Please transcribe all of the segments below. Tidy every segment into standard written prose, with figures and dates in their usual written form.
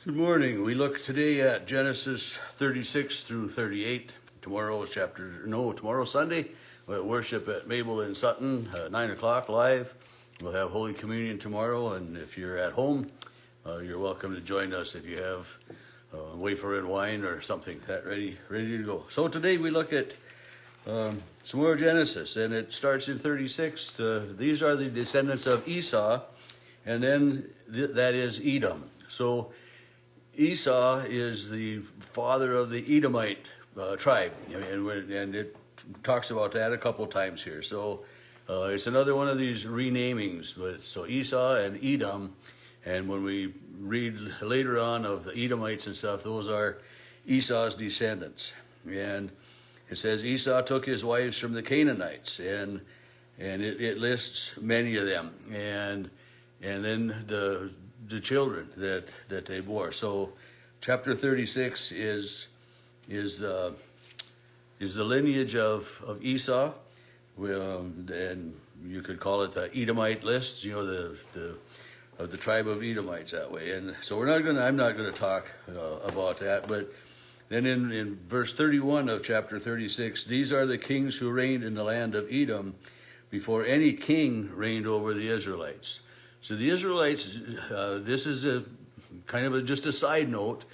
Good morning. We look today at Genesis 36 through 38. Tomorrow's Sunday. We'll worship at Mabel in Sutton, 9 o'clock live. We'll have Holy Communion tomorrow, and if you're at home, you're welcome to join us if you have wafer and wine or something that ready to go. So today we look at some more Genesis, and it starts in 36. These are the descendants of Esau, and then that is Edom. So Esau is the father of the Edomite tribe, and it talks about that a couple times here. So it's another one of these renamings. So Esau and Edom, and when we read later on of the Edomites and stuff, those are Esau's descendants. And it says Esau took his wives from the Canaanites, and it lists many of them, and then the children that they bore. So chapter 36 is the lineage of Esau, and you could call it the Edomite list, of the tribe of Edomites that way. And so I'm not gonna talk about that, but then in verse 31 of chapter 36, these are the kings who reigned in the land of Edom before any king reigned over the Israelites. So the Israelites, this is just a side note,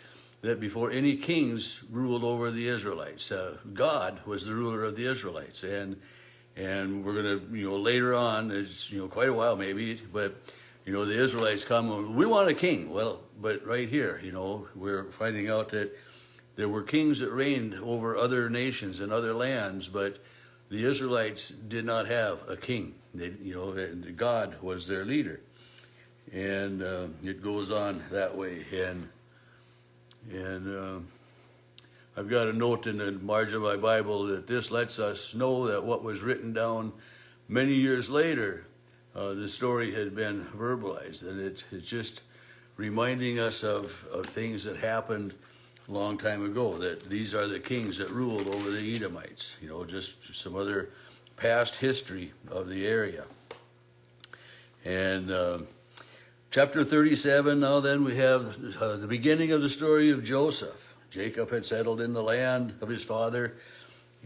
that before any kings ruled over the Israelites, God was the ruler of the Israelites, and we're gonna later on, it's quite a while maybe, but the Israelites come, we want a king. Well, but right here, we're finding out that there were kings that reigned over other nations and other lands, but the Israelites did not have a king. And God was their leader. And it goes on that way, and I've got a note in the margin of my Bible that this lets us know that what was written down many years later, the story had been verbalized, and it's just reminding us of things that happened a long time ago, that these are the kings that ruled over the Edomites, just some other past history of the area. And chapter 37, now then we have the beginning of the story of Joseph. Jacob had settled in the land of his father,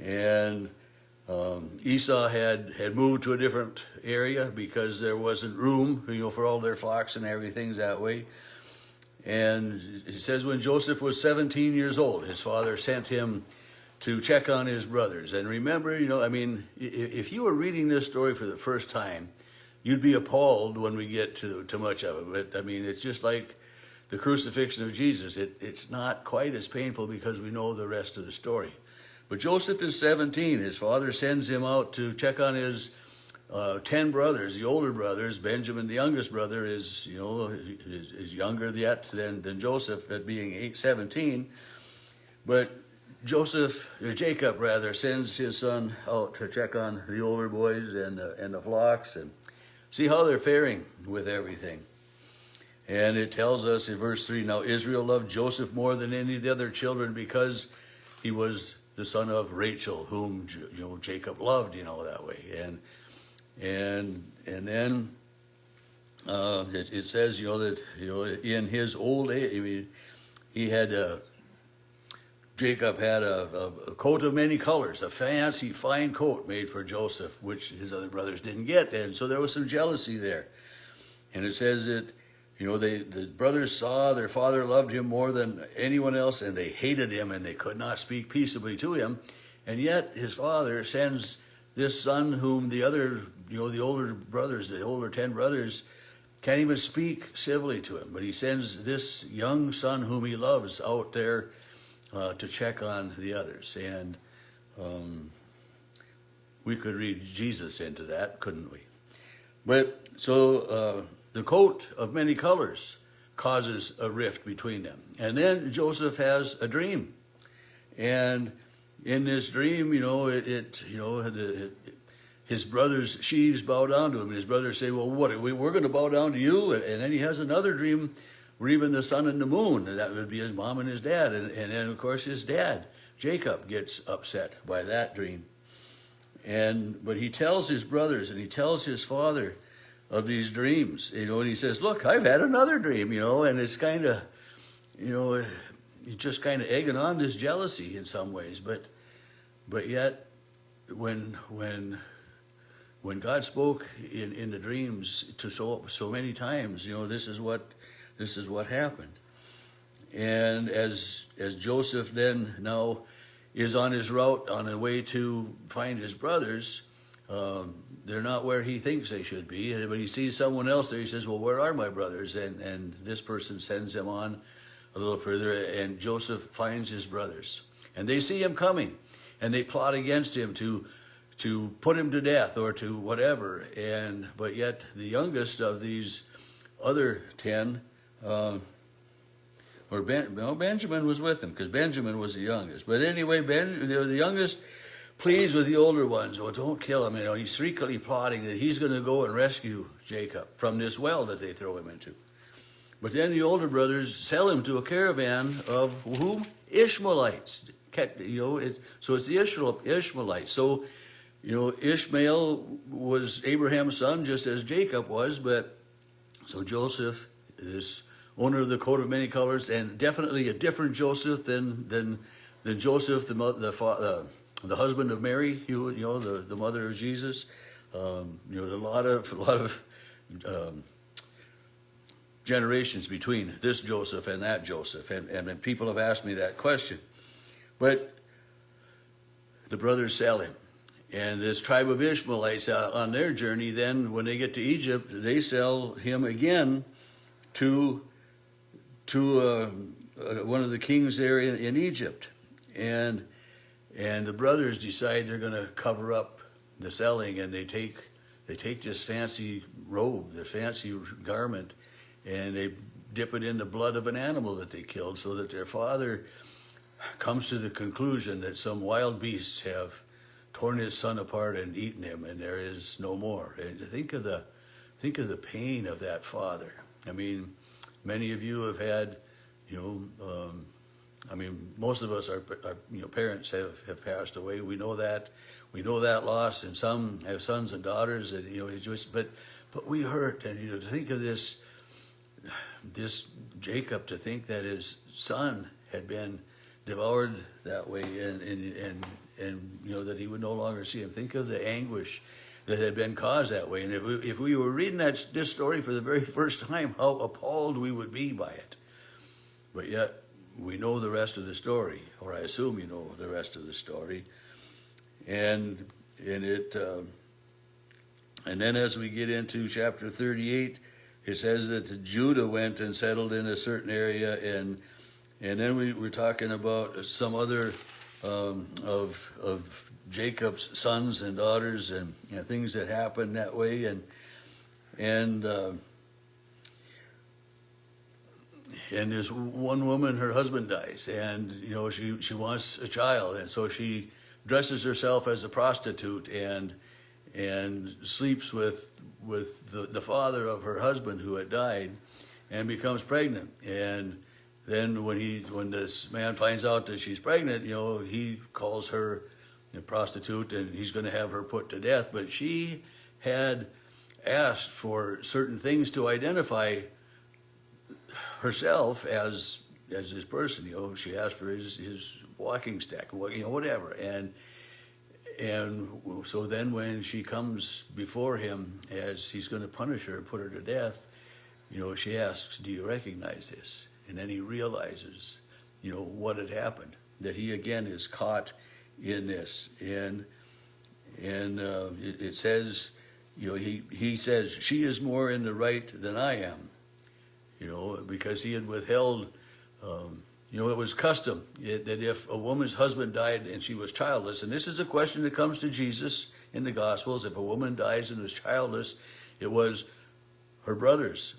and Esau had moved to a different area because there wasn't room, for all their flocks and everything that way. And it says when Joseph was 17 years old, his father sent him to check on his brothers. And remember, if you were reading this story for the first time, you'd be appalled when we get to much of it. But it's just like the crucifixion of Jesus. It's not quite as painful because we know the rest of the story. But Joseph is 17. His father sends him out to check on his 10 brothers, the older brothers. Benjamin, the youngest brother, is younger yet than Joseph at being 17. But Jacob sends his son out to check on the older boys and the flocks and see how they're faring with everything. And it tells us in verse 3, now Israel loved Joseph more than any of the other children because he was the son of Rachel, whom Jacob loved, that way. And then it says, that in his old age, Jacob had a coat of many colors, a fancy, fine coat made for Joseph, which his other brothers didn't get. And so there was some jealousy there. And it says that, the brothers saw their father loved him more than anyone else, and they hated him, and they could not speak peaceably to him. And yet his father sends this son whom the other, the older brothers, the older 10 brothers, can't even speak civilly to him. But he sends this young son whom he loves out there to check on the others. And we could read Jesus into that, couldn't we? But so the coat of many colors causes a rift between them. And then Joseph has a dream. And in this dream, his brothers' sheaves bow down to him. And his brothers say, well, we're going to bow down to you? And then he has another dream where even the sun and the moon, and that would be his mom and his dad. And then, of course, his dad, Jacob, gets upset by that dream. But he tells his brothers and he tells his father of these dreams, and he says, look, I've had another dream, and it's kind of, he's just kind of egging on this jealousy in some ways. But yet, when God spoke in the dreams to so many times, this is what happened. And as Joseph then now is on his route on the way to find his brothers, they're not where he thinks they should be. But he sees someone else there. He says, well, where are my brothers? And this person sends him on a little further, and Joseph finds his brothers. And they see him coming, and they plot against him to put him to death or to whatever. But yet the youngest of these other 10, Benjamin was with him, because Benjamin was the youngest. But anyway, the youngest pleads with the older ones, oh, don't kill him. He's secretly plotting that he's going to go and rescue Jacob from this well that they throw him into. But then the older brothers sell him to a caravan of whom? Ishmaelites. So it's the Ishmaelites. So, Ishmael was Abraham's son, just as Jacob was. But so Joseph, this owner of the coat of many colors, and definitely a different Joseph than Joseph, the husband of Mary, the mother of Jesus. A lot of generations between this Joseph and that Joseph, and people have asked me that question. But the brothers sell him, and this tribe of Ishmaelites on their journey, then when they get to Egypt, they sell him again to one of the kings there in Egypt, and the brothers decide they're going to cover up the selling, and they take this fancy robe, this fancy garment, and they dip it in the blood of an animal that they killed, so that their father comes to the conclusion that some wild beasts have torn his son apart and eaten him, and there is no more. And think of the pain of that father. Many of you have had, most of us, our parents have passed away. We know that loss, and some have sons and daughters, and but we hurt. And to think of this Jacob, to think that his son had been devoured that way, and that he would no longer see him. Think of the anguish that had been caused that way. And if we were reading this story for the very first time, how appalled we would be by it. But yet we know the rest of the story, or I assume you know the rest of the story. And then as we get into chapter 38, it says that Judah went and settled in a certain area, and then we're talking about some other of Jacob's sons and daughters, and things that happened that way, and this one woman, her husband dies, and she wants a child, and so she dresses herself as a prostitute and sleeps with the father of her husband who had died, and becomes pregnant. And then when this man finds out that she's pregnant, he calls her a prostitute, and he's going to have her put to death. But she had asked for certain things to identify herself as this person. She asked for his walking stick, whatever. And so then when she comes before him, as he's going to punish her and put her to death, she asks, "Do you recognize this?" And then he realizes, what had happened, that he again is caught in this. And it says, he says, "She is more in the right than I am," because he had withheld, it was custom that if a woman's husband died and she was childless, and this is a question that comes to Jesus in the Gospels, if a woman dies and is childless, it was her brother's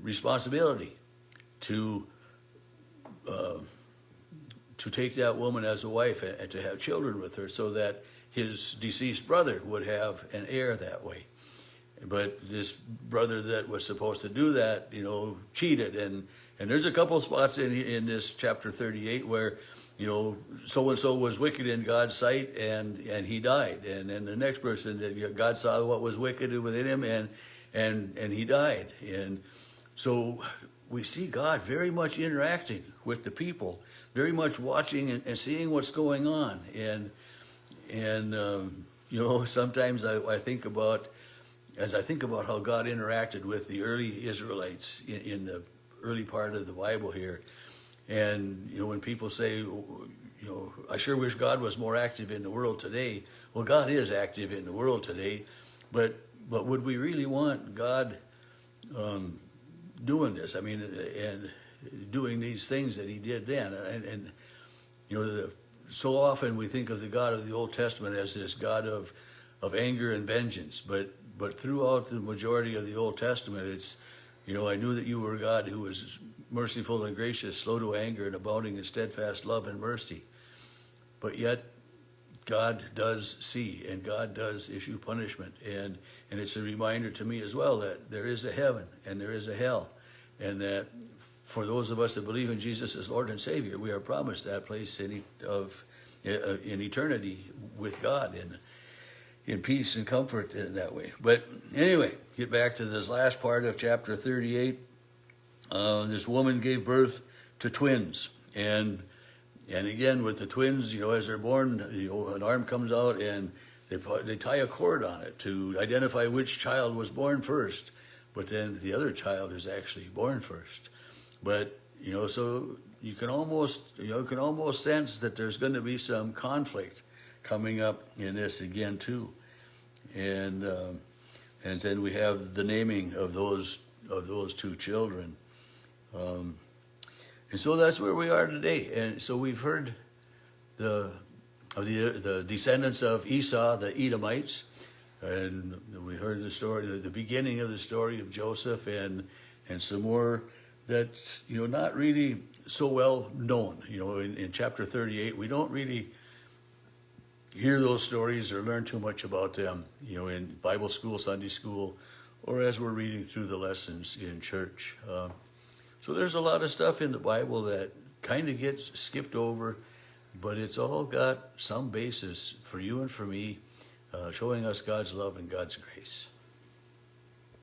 responsibility to take that woman as a wife and to have children with her, so that his deceased brother would have an heir that way. But this brother that was supposed to do that, cheated, and there's a couple of spots in this chapter 38 where, so and so was wicked in God's sight, and he died, and then the next person, God saw what was wicked within him, and he died. And so we see God very much interacting with the people, very much watching and seeing what's going on. And sometimes I think about, as I think about how God interacted with the early Israelites in the early part of the Bible here, and when people say, I sure wish God was more active in the world today. Well, God is active in the world today, but would we really want God doing this? I mean, and doing these things that He did then, and so often we think of the God of the Old Testament as this God of anger and vengeance, but throughout the majority of the Old Testament, it's, I knew that you were God who was merciful and gracious, slow to anger, and abounding in steadfast love and mercy. But yet, God does see, and God does issue punishment, and it's a reminder to me as well that there is a heaven and there is a hell, and that for those of us that believe in Jesus as Lord and Savior, we are promised that place in eternity with God, in peace and comfort in that way. But anyway, get back to this last part of chapter 38. This woman gave birth to twins, and again with the twins, as they're born, an arm comes out and they tie a cord on it to identify which child was born first, but then the other child is actually born first. But so you can almost sense that there's going to be some conflict coming up in this again too, and then we have the naming of those two children. And so that's where we are today. And so we've heard the descendants of Esau, the Edomites, and we heard the story, the beginning of the story of Joseph, and some more that's not really so well known. In chapter 38, we don't really hear those stories or learn too much about them, in Bible school, Sunday school, or as we're reading through the lessons in church. So there's a lot of stuff in the Bible that kind of gets skipped over, but it's all got some basis for you and for me, showing us God's love and God's grace.